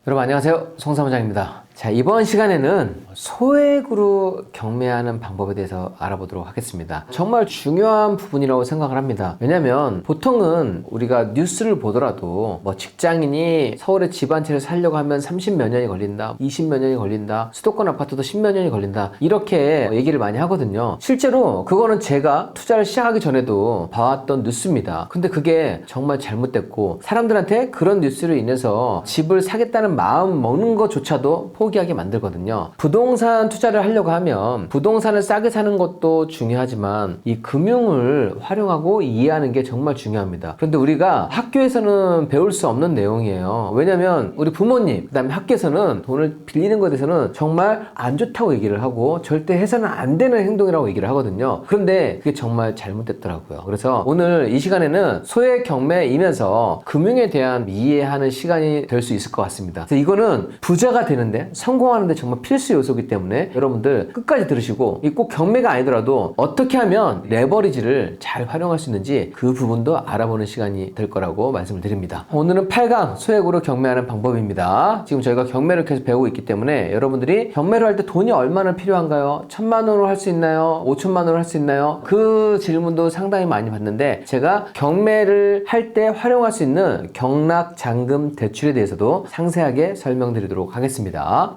여러분 안녕하세요, 송 사무장입니다. 자, 이번 시간에는 소액으로 경매하는 방법에 대해서 알아보도록 하겠습니다. 정말 중요한 부분이라고 생각을 합니다. 왜냐면 보통은 우리가 뉴스를 보더라도 뭐 직장인이 서울에 집 한 채를 살려고 하면 30몇 년이 걸린다, 20몇 년이 걸린다, 수도권 아파트도 10몇 년이 걸린다, 이렇게 얘기를 많이 하거든요. 실제로 그거는 제가 투자를 시작하기 전에도 봐왔던 뉴스입니다. 근데 그게 정말 잘못됐고, 사람들한테 그런 뉴스로 인해서 집을 사겠다는 마음 먹는 것조차도 포기하게 만들거든요. 부동산 투자를 하려고 하면 부동산을 싸게 사는 것도 중요하지만 이 금융을 활용하고 이해하는 게 정말 중요합니다. 그런데 우리가 학교에서는 배울 수 없는 내용이에요. 왜냐면 우리 부모님, 그 다음에 학교에서는 돈을 빌리는 것에 대해서는 정말 안 좋다고 얘기를 하고 절대 해서는 안 되는 행동이라고 얘기를 하거든요. 그런데 그게 정말 잘못됐더라고요. 그래서 오늘 이 시간에는 소액 경매이면서 금융에 대한 이해하는 시간이 될 수 있을 것 같습니다. 그래서 이거는 부자가 되는데, 성공하는데 정말 필수 요소이기 때문에 여러분들 끝까지 들으시고, 꼭 경매가 아니더라도 어떻게 하면 레버리지를 잘 활용할 수 있는지 그 부분도 알아보는 시간이 될 거라고 말씀을 드립니다. 오늘은 8강 소액으로 경매하는 방법입니다. 지금 저희가 경매를 계속 배우고 있기 때문에 여러분들이 경매를 할 때 돈이 얼마나 필요한가요? 1,000만 원으로 할 수 있나요? 5천만 원으로 할 수 있나요? 그 질문도 상당히 많이 받는데, 제가 경매를 할 때 활용할 수 있는 경락 잔금 대출에 대해서도 상세하게 설명드리도록 하겠습니다.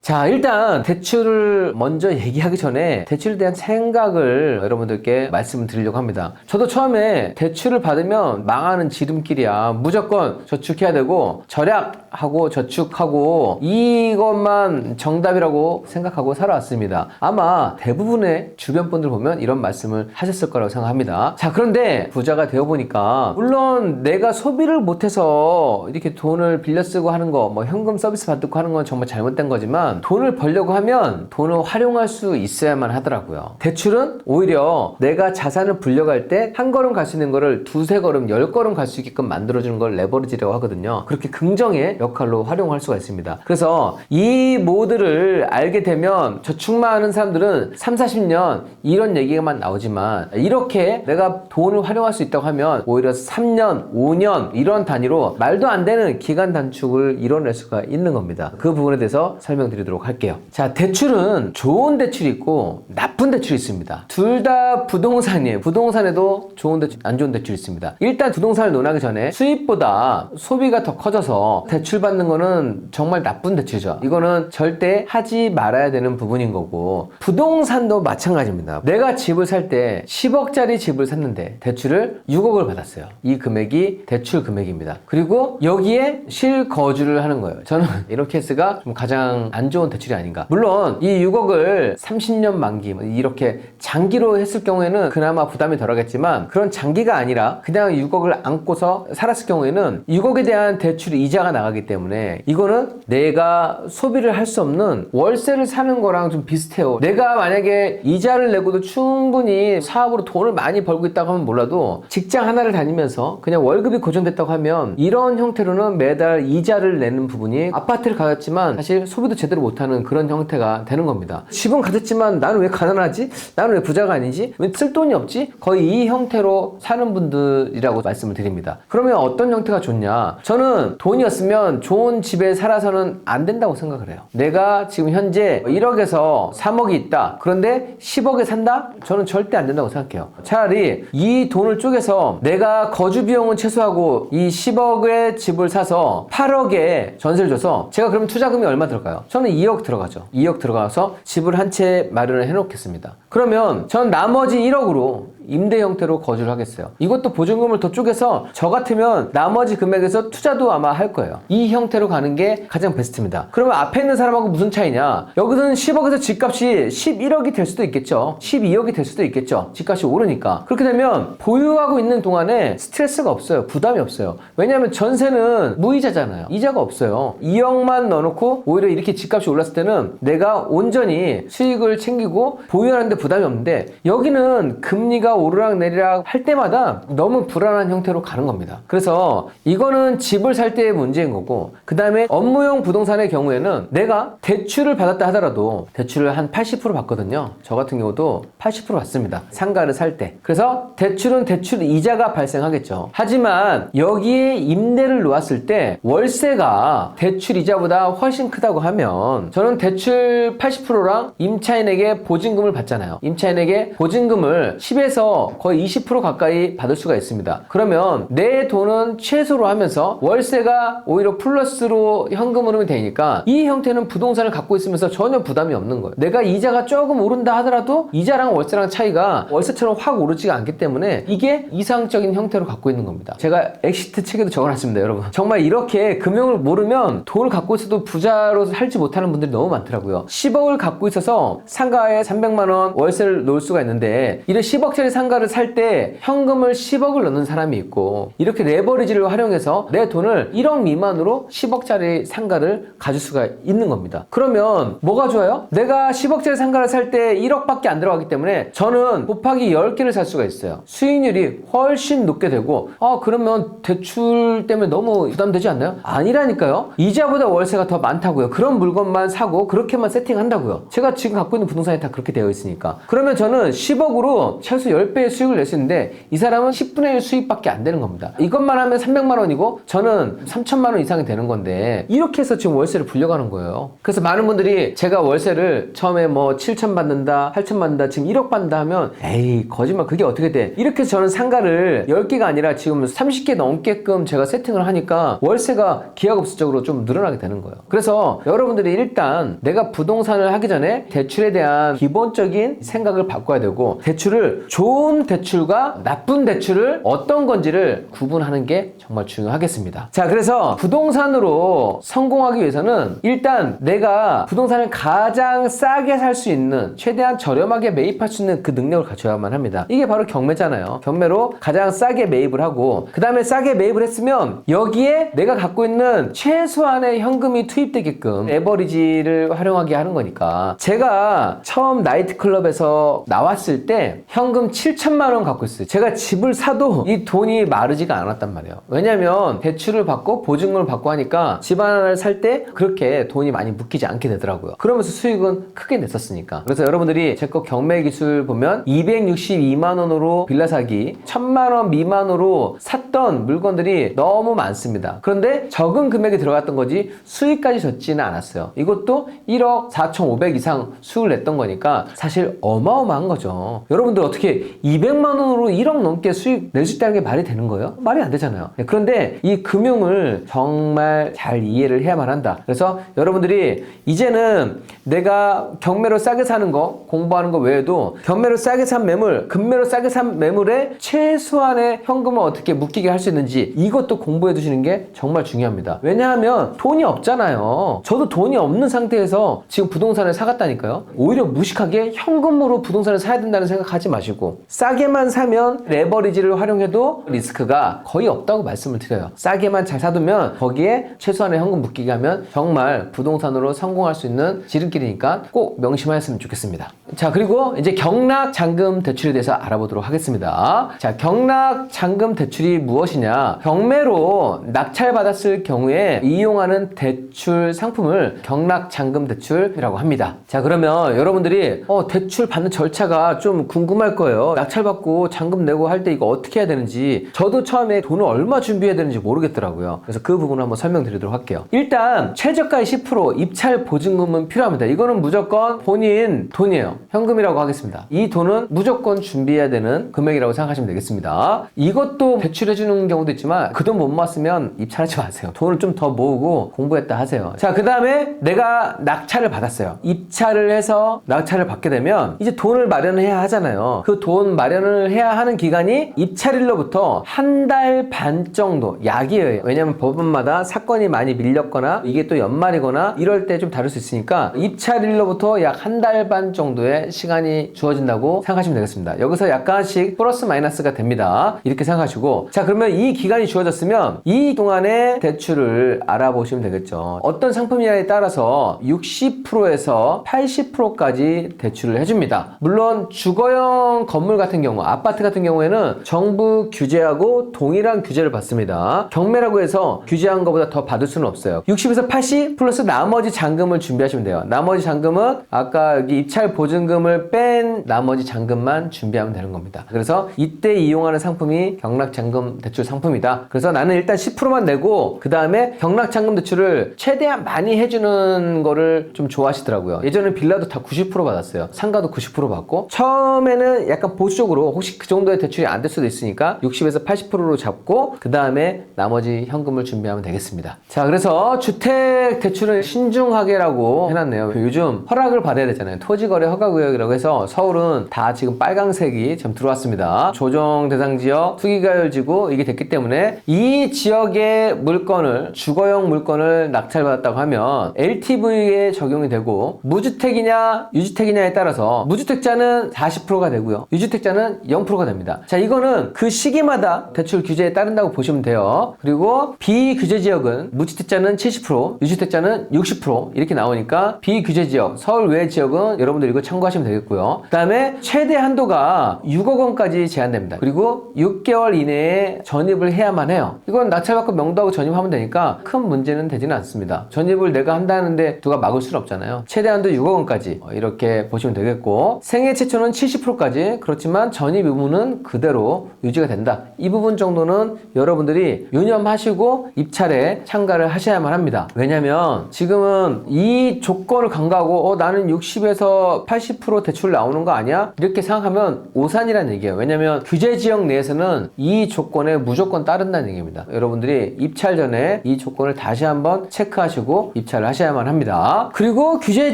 자, 일단 대출을 먼저 얘기하기 전에 대출에 대한 생각을 여러분들께 말씀을 드리려고 합니다. 저도 처음에 대출을 받으면 망하는 지름길이야, 무조건 저축해야 되고 절약하고 저축하고 이것만 정답이라고 생각하고 살아왔습니다. 아마 대부분의 주변 분들 보면 이런 말씀을 하셨을 거라고 생각합니다. 자, 그런데 부자가 되어보니까 물론 내가 소비를 못해서 이렇게 돈을 빌려 쓰고 하는 거, 뭐 현금 서비스 받고 하는 건 정말 잘못된 거지만, 돈을 벌려고 하면 돈을 활용할 수 있어야만 하더라고요. 대출은 오히려 내가 자산을 불려갈 때 한 걸음 갈 수 있는 거를 두세 걸음, 10걸음 갈 수 있게끔 만들어주는 걸 레버리지라고 하거든요. 그렇게 긍정의 역할로 활용할 수가 있습니다. 그래서 이 모드를 알게 되면 저축만 하는 사람들은 3, 40년 이런 얘기만 나오지만, 이렇게 내가 돈을 활용할 수 있다고 하면 오히려 3년, 5년 이런 단위로 말도 안 되는 기간 단축을 이뤄낼 수가 있는 겁니다. 그 부분에 대해서 설명드리도록 할게요. 자, 대출은 좋은 대출이 있고 나쁜 대출이 있습니다. 둘 다 부동산이에요. 부동산에도 좋은 대출, 안 좋은 대출이 있습니다. 일단 부동산을 논하기 전에 수입보다 소비가 더 커져서 대출 받는 거는 정말 나쁜 대출이죠. 이거는 절대 하지 말아야 되는 부분인 거고, 부동산도 마찬가지입니다. 내가 집을 살 때 10억짜리 집을 샀는데 대출을 6억을 받았어요. 이 금액이 대출 금액입니다. 그리고 여기에 실거주를 하는 거예요. 저는 이런 케이스가 좀 가장 안 좋은 대출이 아닌가. 물론 이 6억을 30년 만기 이렇게 장기로 했을 경우에는 그나마 부담이 덜하겠지만, 그런 장기가 아니라 그냥 6억을 안고서 살았을 경우에는 6억에 대한 대출 이자가 나가기 때문에 이거는 내가 소비를 할 수 없는 월세를 사는 거랑 좀 비슷해요. 내가 만약에 이자를 내고도 충분히 사업으로 돈을 많이 벌고 있다고 하면 몰라도, 직장 하나를 다니면서 그냥 월급이 고정됐다고 하면 이런 형태로는 매달 이자를 내는 부분이, 아파트를 가졌지만 사실 소비도 제대로 못하는 그런 형태가 되는 겁니다. 집은 가졌지만 나는 왜 가난하지? 나는 왜 부자가 아니지? 왜 쓸 돈이 없지? 거의 이 형태로 사는 분들이라고 말씀을 드립니다. 그러면 어떤 형태가 좋냐? 저는 돈이었으면 좋은 집에 살아서는 안 된다고 생각을 해요. 내가 지금 현재 1억에서 3억이 있다. 그런데 10억에 산다? 저는 절대 안 된다고 생각해요. 차라리 이 돈을 쪼개서 내가 거주 비용은 최소화하고 이 10억의 집을 사서 8억에 전세를 줘서, 제가 그러면 투자금이 얼마 들어가요? 저는 2억 들어가죠. 2억 들어가서 집을 한 채 마련을 해놓겠습니다. 그러면 전 나머지 1억으로 임대 형태로 거주를 하겠어요. 이것도 보증금을 더 쪼개서 저 같으면 나머지 금액에서 투자도 아마 할 거예요. 이 형태로 가는 게 가장 베스트입니다. 그러면 앞에 있는 사람하고 무슨 차이냐? 여기서는 10억에서 집값이 11억이 될 수도 있겠죠. 12억이 될 수도 있겠죠. 집값이 오르니까. 그렇게 되면 보유하고 있는 동안에 스트레스가 없어요. 부담이 없어요. 왜냐하면 전세는 무이자잖아요. 이자가 없어요. 2억만 넣어놓고 오히려 이렇게 집값이 올랐을 때는 내가 온전히 수익을 챙기고 보유하는데 부담이 없는데, 여기는 금리가 오르락내리락 할 때마다 너무 불안한 형태로 가는 겁니다. 그래서 이거는 집을 살 때의 문제인 거고, 그 다음에 업무용 부동산의 경우에는 내가 대출을 받았다 하더라도 대출을 한 80% 받거든요. 저 같은 경우도 80% 받습니다. 상가를 살 때. 그래서 대출은 대출 이자가 발생하겠죠. 하지만 여기에 임대를 놓았을 때 월세가 대출 이자보다 훨씬 크다고 하면 저는 대출 80%랑 임차인에게 보증금을 받잖아요. 임차인에게 보증금을 10에서 거의 20% 가까이 받을 수가 있습니다. 그러면 내 돈은 최소로 하면서 월세가 오히려 플러스로 현금 흐름이 되니까 이 형태는 부동산을 갖고 있으면서 전혀 부담이 없는 거예요. 내가 이자가 조금 오른다 하더라도 이자랑 월세랑 차이가 월세처럼 확 오르지가 않기 때문에 이게 이상적인 형태로 갖고 있는 겁니다. 제가 엑시트 책에도 적어놨습니다, 여러분. 정말 이렇게 금융을 모르면 돈을 갖고 있어도 부자로 살지 못하는 분들이 너무 많더라고요. 10억을 갖고 있어서 상가에 300만 원 월세를 놓을 수가 있는데, 이런 10억짜리 상가를 살 때 현금을 10억을 넣는 사람이 있고, 이렇게 레버리지를 활용해서 내 돈을 1억 미만으로 10억짜리 상가를 가질 수가 있는 겁니다. 그러면 뭐가 좋아요? 내가 10억짜리 상가를 살 때 1억밖에 안 들어가기 때문에 저는 곱하기 10개를 살 수가 있어요. 수익률이 훨씬 높게 되고, 그러면 대출 때문에 너무 부담되지 않나요? 아니라니까요. 이자보다 월세가 더 많다고요. 그런 물건만 사고 그렇게만 세팅한다고요. 제가 지금 갖고 있는 부동산이 다 그렇게 되어 있으니까. 그러면 저는 10억으로 최소 10배의 수익을 낼 수 있는데 이 사람은 10분의 1 수익밖에 안 되는 겁니다. 이것만 하면 300만 원이고 저는 3천만 원 이상이 되는 건데, 이렇게 해서 지금 월세를 불려가는 거예요. 그래서 많은 분들이 제가 월세를 처음에 뭐 7천 받는다, 8천 받는다, 지금 1억 받는다 하면 에이 거짓말, 그게 어떻게 돼? 이렇게 해서 저는 상가를 10개가 아니라 지금 30개 넘게끔 제가 세팅을 하니까 월세가 기하급수적으로 좀 늘어나게 되는 거예요. 그래서 여러분들이 일단 내가 부동산을 하기 전에 대출에 대한 기본적인 생각을 바꿔야 되고, 대출을 좋은 대출과 나쁜 대출을 어떤 건지를 구분하는 게 정말 중요하겠습니다. 자, 그래서 부동산으로 성공하기 위해서는 일단 내가 부동산을 가장 싸게 살 수 있는, 최대한 저렴하게 매입할 수 있는 그 능력을 갖춰야만 합니다. 이게 바로 경매잖아요. 경매로 가장 싸게 매입을 하고, 그 다음에 싸게 매입을 했으면 여기에 내가 갖고 있는 최소한의 현금이 투입되게끔 레버리지를 활용하게 하는 거니까. 제가 처음 나이트클럽에서 나왔을 때 현금 7천만 원 갖고 있어요. 제가 집을 사도 이 돈이 마르지가 않았단 말이에요. 왜냐면 대출을 받고 보증금을 받고 하니까 집 하나를 살 때 그렇게 돈이 많이 묶이지 않게 되더라고요. 그러면서 수익은 크게 냈었으니까. 그래서 여러분들이 제 거 경매 기술 보면 262만 원으로 빌라 사기, 1000만 원 미만으로 샀던 물건들이 너무 많습니다. 그런데 적은 금액이 들어갔던 거지 수익까지 졌지는 않았어요. 이것도 1억 4,500 이상 수익을 냈던 거니까 사실 어마어마한 거죠. 여러분들 어떻게 200만 원으로 1억 넘게 수익 낼 수 있다는 게 말이 되는 거예요? 말이 안 되잖아요. 그런데 이 금융을 정말 잘 이해를 해야만 한다. 그래서 여러분들이 이제는 내가 경매로 싸게 사는 거, 공부하는 거 외에도 경매로 싸게 산 매물, 금매로 싸게 산 매물에 최소한의 현금을 어떻게 묶이게 할 수 있는지, 이것도 공부해 두시는 게 정말 중요합니다. 왜냐하면 돈이 없잖아요. 저도 돈이 없는 상태에서 지금 부동산을 사갔다니까요. 오히려 무식하게 현금으로 부동산을 사야 된다는 생각하지 마시고, 싸게만 사면 레버리지를 활용해도 리스크가 거의 없다고 말씀을 드려요. 싸게만 잘 사두면 거기에 최소한의 현금 묶이게 하면 정말 부동산으로 성공할 수 있는 지름길이니까 꼭 명심하였으면 좋겠습니다. 자, 그리고 이제 경락 잔금 대출에 대해서 알아보도록 하겠습니다. 자, 경락 잔금 대출이 무엇이냐? 경매로 낙찰받았을 경우에 이용하는 대출 상품을 경락 잔금 대출이라고 합니다. 자, 그러면 여러분들이 대출 받는 절차가 좀 궁금할 거예요. 낙찰받고 잔금 내고 할 때 이거 어떻게 해야 되는지, 저도 처음에 돈을 얼마 준비해야 되는지 모르겠더라고요. 그래서 그 부분을 한번 설명드리도록 할게요. 일단 최저가의 10% 입찰 보증금은 필요합니다. 이거는 무조건 본인 돈이에요. 현금이라고 하겠습니다. 이 돈은 무조건 준비해야 되는 금액이라고 생각하시면 되겠습니다. 이것도 대출해주는 경우도 있지만 그 돈 못 모았으면 입찰하지 마세요. 돈을 좀 더 모으고 공부했다 하세요. 자, 그 다음에 내가 낙찰을 받았어요. 입찰을 해서 낙찰을 받게 되면 이제 돈을 마련해야 하잖아요. 그 돈 마련을 해야 하는 기간이 입찰일로부터 한 달 반 정도, 약이에요. 왜냐면 법원마다 사건이 많이 밀렸거나 이게 또 연말이거나 이럴 때 좀 다를 수 있으니까 입찰일로부터 약 한 달 반 정도의 정도의 시간이 주어진다고 생각하시면 되겠습니다. 여기서 약간씩 플러스 마이너스가 됩니다. 이렇게 생각하시고, 자, 그러면 이 기간이 주어졌으면 이 동안의 대출을 알아보시면 되겠죠. 어떤 상품이냐에 따라서 60%에서 80%까지 대출을 해줍니다. 물론 주거용 건물 같은 경우, 아파트 같은 경우에는 정부 규제하고 동일한 규제를 받습니다. 경매라고 해서 규제한 것보다 더 받을 수는 없어요. 60에서 80 플러스 나머지 잔금을 준비하시면 돼요. 나머지 잔금은 아까 여기 입찰 보증금을 뺀 나머지 잔금만 준비하면 되는 겁니다. 그래서 이때 이용하는 상품이 경락잔금 대출 상품이다. 그래서 나는 일단 10%만 내고 그 다음에 경락잔금 대출을 최대한 많이 해주는 거를 좀 좋아하시더라고요. 예전에 빌라도 다 90% 받았어요. 상가도 90% 받고, 처음에는 약간 보수적으로 혹시 그 정도의 대출이 안 될 수도 있으니까 60에서 80%로 잡고 그 다음에 나머지 현금을 준비하면 되겠습니다. 자, 그래서 주택 대출을 신중하게라고 해놨네요. 요즘 허락을 받아야 되잖아요. 토지거래 허가구역이라고 해서 서울은 다 지금 빨강색이 지금 들어왔습니다. 조정 대상 지역, 투기가율지구 이게 됐기 때문에 이 지역의 물건을, 주거용 물건을 낙찰받았다고 하면 LTV에 적용이 되고, 무주택이냐 유주택이냐에 따라서 무주택자는 40%가 되고요, 유주택자는 0%가 됩니다. 자, 이거는 그 시기마다 대출 규제에 따른다고 보시면 돼요. 그리고 비규제 지역은 무주택자는 70%, 유주택자는 60% 이렇게 나오니까 비규제 지역, 서울 외 지역은 여러분들 이거 참고하시면 되겠고요. 그 다음에 최대 한도가 6억 원까지 제한됩니다. 그리고 6개월 이내에 전입을 해야만 해요. 이건 낙찰받고 명도하고 전입하면 되니까 큰 문제는 되지는 않습니다. 전입을 내가 한다는데 누가 막을 수는 없잖아요. 최대 한도 6억 원까지 이렇게 보시면 되겠고, 생애 최초는 70%까지, 그렇지만 전입 의무는 그대로 유지가 된다. 이 부분 정도는 여러분들이 유념하시고 입찰에 참가를 하셔야만 합니다. 왜냐면 지금은 이 조건을 간과하고 나는 60에서 80% 대출 나오는 거 아니야? 이렇게 생각하면 오산이라는 얘기예요. 왜냐면 규제 지역 내에서는 이 조건에 무조건 따른다는 얘기입니다. 여러분들이 입찰 전에 이 조건을 다시 한번 체크하시고 입찰을 하셔야만 합니다. 그리고 규제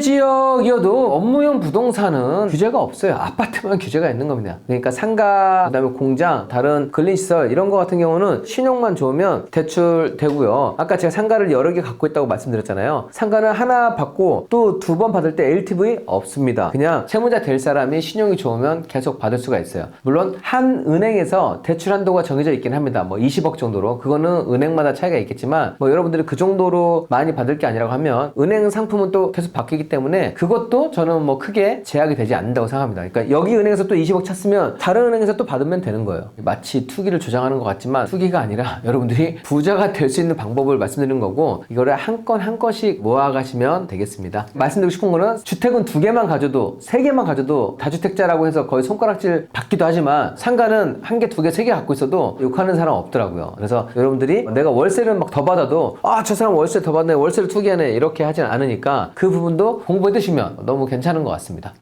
지역이어도 업무용 부동산은 규제가 없어요. 아파트만 규제가 있는 겁니다. 그러니까 상가, 그다음에 공장, 다른 근린시설 이런 거 같은 경우는 신용만 좋으면 대출되고요. 아까 제가 상가를 여러 개 갖고 있다고 말씀드렸잖아요. 상가는 하나 받고 또 두 번 받을 때 LTV 없습니다. 그냥 채무자 될 사람이 신용이 좋으면 계속 받을 수가 있어요. 물론 한 은행에서 대출 한도가 정해져 있긴 합니다. 뭐 20억 정도로. 그거는 은행마다 차이가 있겠지만 뭐 여러분들이 그 정도로 많이 받을 게 아니라고 하면 은행 상품은 또 계속 바뀌기 때문에 그것도 저는 뭐 크게 제약이 되지 않는다고 생각합니다. 그러니까 여기 은행에서 또 20억 찼으면 다른 은행에서 또 받으면 되는 거예요. 마치 투기를 주장하는 것 같지만 투기가 아니라 여러분들이 부자가 될 수 있는 방법을 말씀드리는 거고, 이거를 한 건 한 건씩 모아가시면 되겠습니다. 말씀드리고 싶은 거는 주택은 2개만 가져도 3개만 가져도 다주택자라고 해서 거의 손가락질 받기도 하지만, 상가는 1개, 2개, 3개 갖고 있어도 욕하는 사람 없더라고요. 그래서 여러분들이 내가 월세를 막 더 받아도 저 사람 월세 더 받네, 월세를 투기하네 이렇게 하진 않으니까 그 부분도 공부해 두시면 너무 괜찮은 것 같습니다.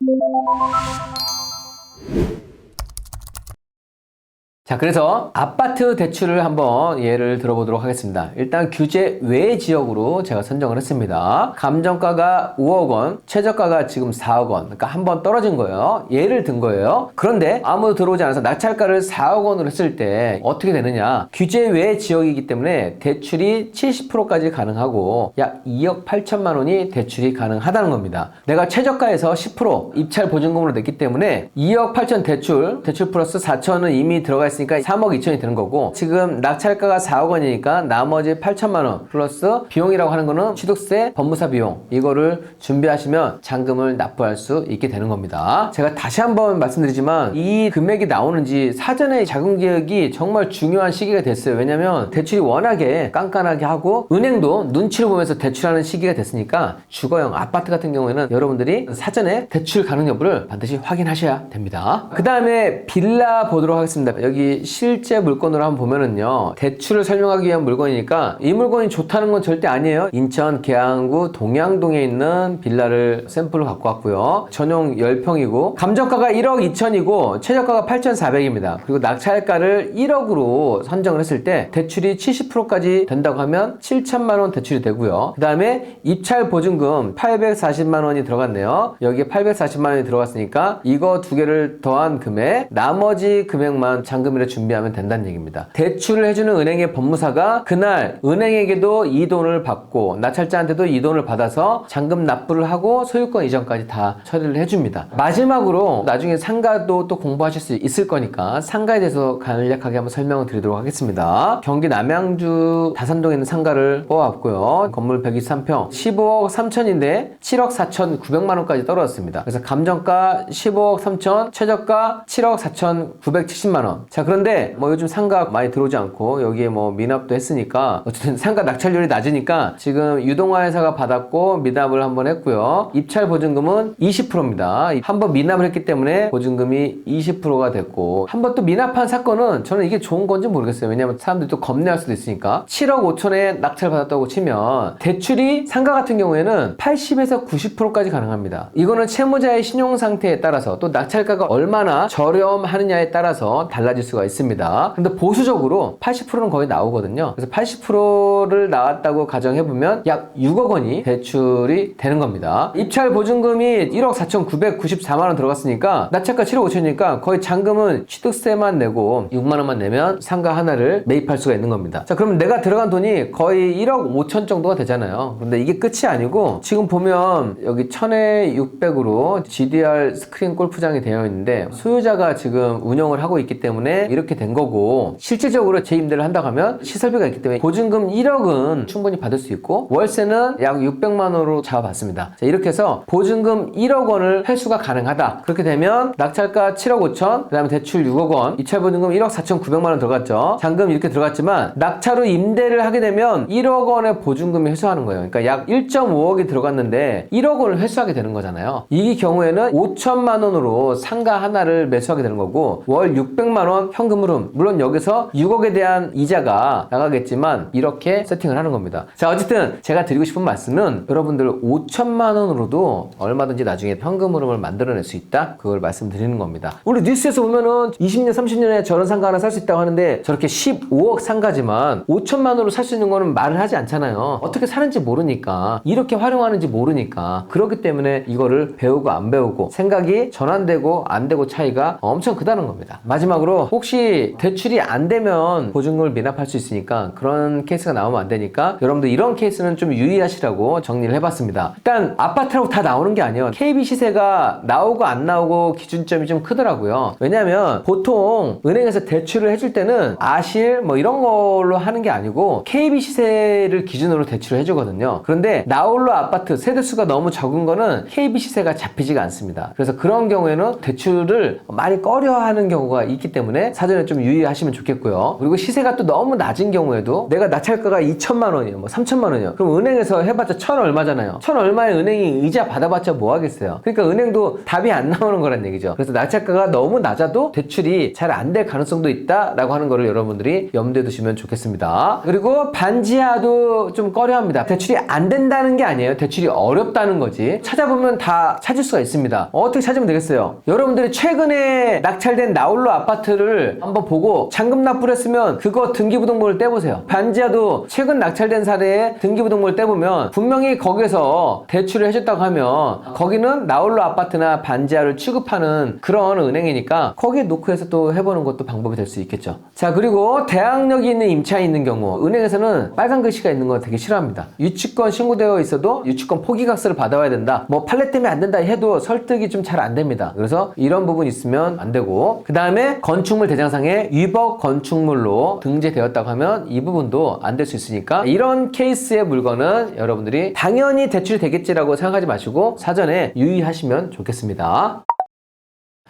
자, 그래서 아파트 대출을 한번 예를 들어보도록 하겠습니다. 일단 규제 외 지역으로 제가 선정을 했습니다. 감정가가 5억 원, 최저가가 지금 4억 원. 그러니까 한번 떨어진 거예요. 예를 든 거예요. 그런데 아무도 들어오지 않아서 낙찰가를 4억 원으로 했을 때 어떻게 되느냐? 규제 외 지역이기 때문에 대출이 70%까지 가능하고 약 2억 8천만 원이 대출이 가능하다는 겁니다. 내가 최저가에서 10% 입찰 보증금으로 냈기 때문에 2억 8천 대출 플러스 4천은 이미 들어가 있으니까 3억 2천이 되는 거고, 지금 낙찰가가 4억 원이니까 나머지 8천만 원 플러스 비용이라고 하는 거는 취득세, 법무사 비용, 이거를 준비하시면 잔금을 납부할 수 있게 되는 겁니다. 제가 다시 한번 말씀드리지만 이 금액이 나오는지 사전에 자금 계획이 정말 중요한 시기가 됐어요. 왜냐면 대출이 워낙에 깐깐하게 하고 은행도 눈치를 보면서 대출하는 시기가 됐으니까 주거용 아파트 같은 경우에는 여러분들이 사전에 대출 가능 여부를 반드시 확인하셔야 됩니다. 그 다음에 빌라 보도록 하겠습니다. 여기 실제 물건으로 한번 보면은요, 대출을 설명하기 위한 물건이니까 이 물건이 좋다는 건 절대 아니에요. 인천 계양구 동양동에 있는 빌라를 샘플로 갖고 왔고요. 전용 10평이고 감정가가 1억 2천이고 최저가가 8,400입니다. 그리고 낙찰가를 1억으로 선정을 했을 때 대출이 70%까지 된다고 하면 7천만 원 대출이 되고요. 그 다음에 입찰 보증금 840만 원이 들어갔네요. 여기에 840만 원이 들어갔으니까 이거 두 개를 더한 금액, 나머지 금액만 잔금 잔금이라 준비하면 된다는 얘기입니다. 대출을 해주는 은행의 법무사가 그날 은행에게도 이 돈을 받고 낙찰자한테도 이 돈을 받아서 잔금 납부를 하고 소유권 이전까지 다 처리를 해줍니다. 마지막으로 나중에 상가도 또 공부하실 수 있을 거니까 상가에 대해서 간략하게 한번 설명을 드리도록 하겠습니다. 경기 남양주 다산동에 있는 상가를 뽑아왔고요. 건물 123평 15억 3천인데 7억 4천9백만 원까지 떨어졌습니다. 그래서 감정가 15억 3천, 최저가 7억 4천 970만 원. 자, 그런데 뭐 요즘 상가 많이 들어오지 않고 여기에 뭐 미납도 했으니까 어쨌든 상가 낙찰률이 낮으니까 지금 유동화회사가 받았고 미납을 한번 했고요. 입찰 보증금은 20%입니다. 한번 미납을 했기 때문에 보증금이 20%가 됐고 한 번 또 미납한 사건은 저는 이게 좋은 건지 모르겠어요. 왜냐면 사람들이 또 겁내할 수도 있으니까 7억 5천에 낙찰 받았다고 치면 대출이 상가 같은 경우에는 80에서 90%까지 가능합니다. 이거는 채무자의 신용 상태에 따라서 또 낙찰가가 얼마나 저렴하느냐에 따라서 달라질 수가 있습니다. 근데 보수적으로 80%는 거의 나오거든요. 그래서 80%를 나왔다고 가정해보면 약 6억 원이 대출이 되는 겁니다. 입찰 보증금이 1억 4,994만 원 들어갔으니까 낙찰가 7억 5천이니까 거의 잔금은 취득세만 내고 6만 원만 내면 상가 하나를 매입할 수가 있는 겁니다. 자, 그러면 내가 들어간 돈이 거의 1억 5천 정도가 되잖아요. 근데 이게 끝이 아니고 지금 보면 여기 1000에 600으로 GDR 스크린 골프장이 되어 있는데 소유자가 지금 운영을 하고 있기 때문에 이렇게 된 거고 실질적으로 재임대를 한다고 하면 시설비가 있기 때문에 보증금 1억은 충분히 받을 수 있고 월세는 약 600만 원으로 잡아봤습니다. 자, 이렇게 해서 보증금 1억 원을 회수가 가능하다. 그렇게 되면 낙찰가 7억 5천, 그 다음에 대출 6억 원, 입찰 보증금 1억 4,900만 원 들어갔죠. 잔금 이렇게 들어갔지만 낙찰 후 임대를 하게 되면 1억 원의 보증금이 회수하는 거예요. 그러니까 약 1.5억이 들어갔는데 1억 원을 회수하게 되는 거잖아요. 이 경우에는 5천만 원으로 상가 하나를 매수하게 되는 거고 월 600만 원 현금 흐름, 물론 여기서 6억에 대한 이자가 나가겠지만 이렇게 세팅을 하는 겁니다. 자, 어쨌든 제가 드리고 싶은 말씀은 여러분들 5천만 원으로도 얼마든지 나중에 현금 흐름을 만들어낼 수 있다, 그걸 말씀드리는 겁니다. 우리 뉴스에서 보면은 20년 30년에 저런 상가 하나 살 수 있다고 하는데 저렇게 15억 상가지만 5천만 원으로 살 수 있는 거는 말을 하지 않잖아요. 어떻게 사는지 모르니까, 이렇게 활용하는지 모르니까. 그렇기 때문에 이거를 배우고 안 배우고 생각이 전환되고 안 되고 차이가 엄청 크다는 겁니다. 마지막으로 혹시 대출이 안 되면 보증금을 미납할 수 있으니까 그런 케이스가 나오면 안 되니까 여러분들 이런 케이스는 좀 유의하시라고 정리를 해봤습니다. 일단 아파트라고 다 나오는 게 아니에요. KB 시세가 나오고 안 나오고 기준점이 좀 크더라고요. 왜냐면 보통 은행에서 대출을 해줄 때는 아실 뭐 이런 걸로 하는 게 아니고 KB 시세를 기준으로 대출을 해주거든요. 그런데 나홀로 아파트 세대수가 너무 적은 거는 KB 시세가 잡히지가 않습니다. 그래서 그런 경우에는 대출을 많이 꺼려하는 경우가 있기 때문에 사전에 좀 유의하시면 좋겠고요. 그리고 시세가 또 너무 낮은 경우에도 내가 낙찰가가 2천만 원이에요, 뭐 3천만 원이요. 그럼 은행에서 해봤자 1,000 얼마잖아요. 1,000 얼마에 은행이 이자 받아봤자 뭐 하겠어요. 그러니까 은행도 답이 안 나오는 거란 얘기죠. 그래서 낙찰가가 너무 낮아도 대출이 잘 안 될 가능성도 있다라고 하는 거를 여러분들이 염두에 두시면 좋겠습니다. 그리고 반지하도 좀 꺼려합니다. 대출이 안 된다는 게 아니에요. 대출이 어렵다는 거지. 찾아보면 다 찾을 수가 있습니다. 어떻게 찾으면 되겠어요? 여러분들이 최근에 낙찰된 나홀로 아파트를 한번 보고 잔금 납부를 했으면 그거 등기부등본을 떼보세요. 반지하도 최근 낙찰된 사례에 등기부등본을 떼보면 분명히 거기서 대출을 해줬다고 하면 거기는 나홀로 아파트나 반지하를 취급하는 그런 은행이니까 거기에 놓고 해서 또 해보는 것도 방법이 될 수 있겠죠. 자, 그리고 대항력이 있는 임차인이 있는 경우 은행에서는 빨간 글씨가 있는 거 되게 싫어합니다. 유치권 신고되어 있어도 유치권 포기각서를 받아와야 된다, 뭐 판례 때문에 안 된다 해도 설득이 좀 잘 안 됩니다. 그래서 이런 부분 있으면 안 되고, 그 다음에 건축물 대장상에 위법 건축물로 등재되었다고 하면 이 부분도 안 될 수 있으니까 이런 케이스의 물건은 여러분들이 당연히 대출이 되겠지라고 생각하지 마시고 사전에 유의하시면 좋겠습니다.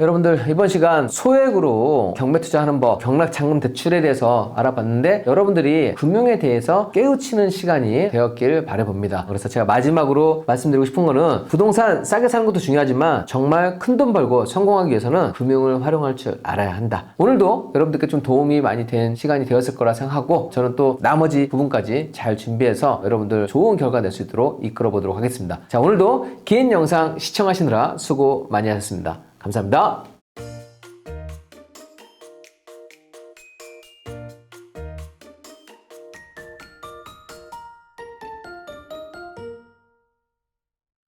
여러분들 이번 시간 소액으로 경매 투자하는 법, 경락 잔금 대출에 대해서 알아봤는데 여러분들이 금융에 대해서 깨우치는 시간이 되었길 바라봅니다. 그래서 제가 마지막으로 말씀드리고 싶은 거는 부동산 싸게 사는 것도 중요하지만 정말 큰돈 벌고 성공하기 위해서는 금융을 활용할 줄 알아야 한다. 오늘도 여러분들께 좀 도움이 많이 된 시간이 되었을 거라 생각하고 저는 또 나머지 부분까지 잘 준비해서 여러분들 좋은 결과 낼 수 있도록 이끌어 보도록 하겠습니다. 자, 오늘도 긴 영상 시청하시느라 수고 많이 하셨습니다. 감사합니다.